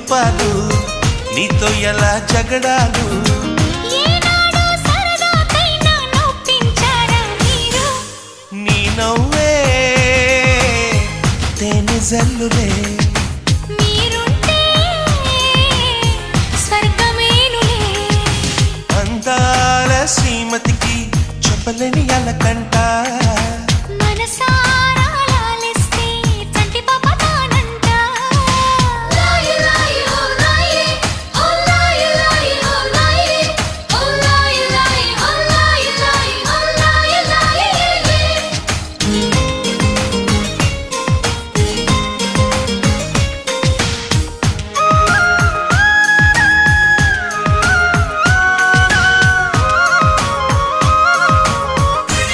మురిపాలు నీతో ఎలా జగడాలు నీ నవ్వే తేనె జల్లులే అందాల శ్రీమతికి చెప్పలేని అలకంట మనసారా